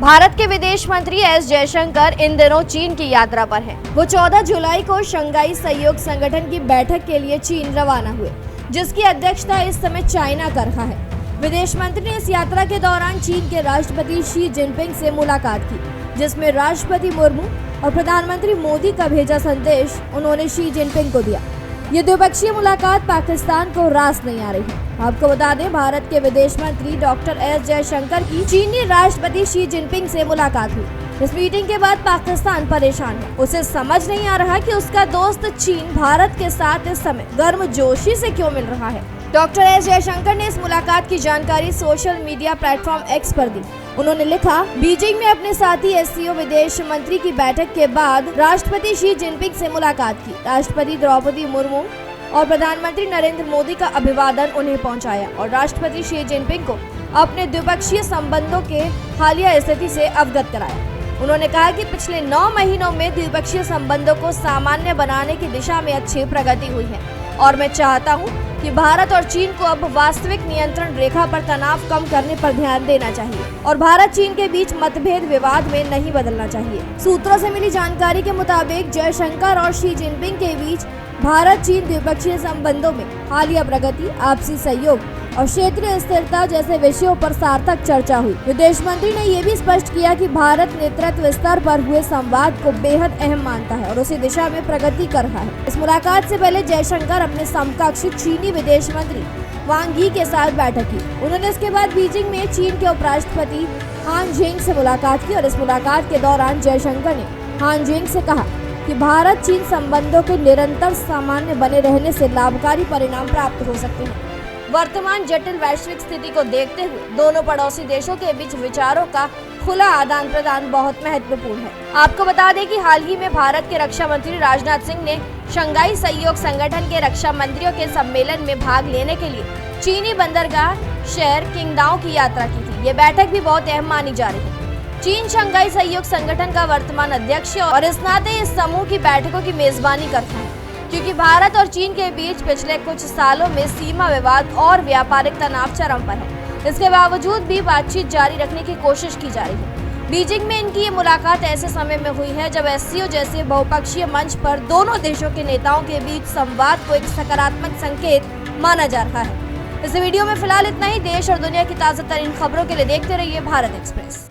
भारत के विदेश मंत्री एस जयशंकर इन दिनों चीन की यात्रा पर हैं। वो 14 जुलाई को शंघाई सहयोग संगठन की बैठक के लिए चीन रवाना हुए, जिसकी अध्यक्षता इस समय चाइना कर रहा है। विदेश मंत्री ने इस यात्रा के दौरान चीन के राष्ट्रपति शी जिनपिंग से मुलाकात की, जिसमें राष्ट्रपति मुर्मू और प्रधानमंत्री मोदी का भेजा संदेश उन्होंने शी जिनपिंग को दिया। ये द्विपक्षीय मुलाकात पाकिस्तान को रास नहीं आ रही है। आपको बता दें, भारत के विदेश मंत्री डॉक्टर एस जयशंकर की चीनी राष्ट्रपति शी जिनपिंग से मुलाकात हुई। इस मीटिंग के बाद पाकिस्तान परेशान है। उसे समझ नहीं आ रहा कि उसका दोस्त चीन भारत के साथ इस समय गर्मजोशी से क्यों मिल रहा है। डॉक्टर एस जयशंकर ने इस मुलाकात की जानकारी सोशल मीडिया प्लेटफॉर्म एक्स पर दी। उन्होंने लिखा, बीजिंग में अपने साथी एससीओ विदेश मंत्री की बैठक के बाद राष्ट्रपति शी जिनपिंग से मुलाकात की। राष्ट्रपति द्रौपदी मुर्मू और प्रधानमंत्री नरेंद्र मोदी का अभिवादन उन्हें पहुंचाया और राष्ट्रपति शी जिनपिंग को अपने द्विपक्षीय संबंधों के हालिया स्थिति से अवगत कराया। उन्होंने कहा कि पिछले 9 महीनों में द्विपक्षीय संबंधों को सामान्य बनाने की दिशा में अच्छी प्रगति हुई है और मैं चाहता हूं कि भारत और चीन को अब वास्तविक नियंत्रण रेखा पर तनाव कम करने पर ध्यान देना चाहिए और भारत चीन के बीच मतभेद विवाद में नहीं बदलना चाहिए। सूत्रों से मिली जानकारी के मुताबिक जयशंकर और शी जिनपिंग के बीच भारत चीन द्विपक्षीय संबंधों में हालिया प्रगति, आपसी सहयोग और क्षेत्रीय स्थिरता जैसे विषयों पर सार्थक चर्चा हुई। विदेश मंत्री ने यह भी स्पष्ट किया कि भारत नेतृत्व स्तर पर हुए संवाद को बेहद अहम मानता है और उसी दिशा में प्रगति कर रहा है। इस मुलाकात से पहले जयशंकर अपने समकक्ष चीनी विदेश मंत्री वांग यी के साथ बैठक की। उन्होंने इसके बाद बीजिंग में चीन के उपराष्ट्रपति हान जेंग से मुलाकात की और इस मुलाकात के दौरान जयशंकर ने हान जेंग से कहा कि भारत चीन संबंधों के निरंतर सामान्य बने रहने से लाभकारी परिणाम प्राप्त हो सकते हैं। वर्तमान जटिल वैश्विक स्थिति को देखते हुए दोनों पड़ोसी देशों के बीच विचारों का खुला आदान प्रदान बहुत महत्वपूर्ण है। आपको बता दें कि हाल ही में भारत के रक्षा मंत्री राजनाथ सिंह ने शंघाई सहयोग संगठन के रक्षा मंत्रियों के सम्मेलन में भाग लेने के लिए चीनी बंदरगाह शहर किंगडाओ की यात्रा की थी। ये बैठक भी बहुत अहम मानी जा रही है। चीन शंघाई सहयोग संगठन का वर्तमान अध्यक्ष है और इस नाते इस समूह की बैठकों की मेजबानी करता है, क्योंकि भारत और चीन के बीच पिछले कुछ सालों में सीमा विवाद और व्यापारिक तनाव चरम पर है। इसके बावजूद भी बातचीत जारी रखने की कोशिश की जा रही है। बीजिंग में इनकी ये मुलाकात ऐसे समय में हुई है जब एससीओ जैसे बहुपक्षीय मंच पर दोनों देशों के नेताओं के बीच संवाद को एक सकारात्मक संकेत माना जा रहा है। इस वीडियो में फिलहाल इतना ही। देश और दुनिया की ताज़ा तरीन खबरों के लिए देखते रहिए भारत एक्सप्रेस।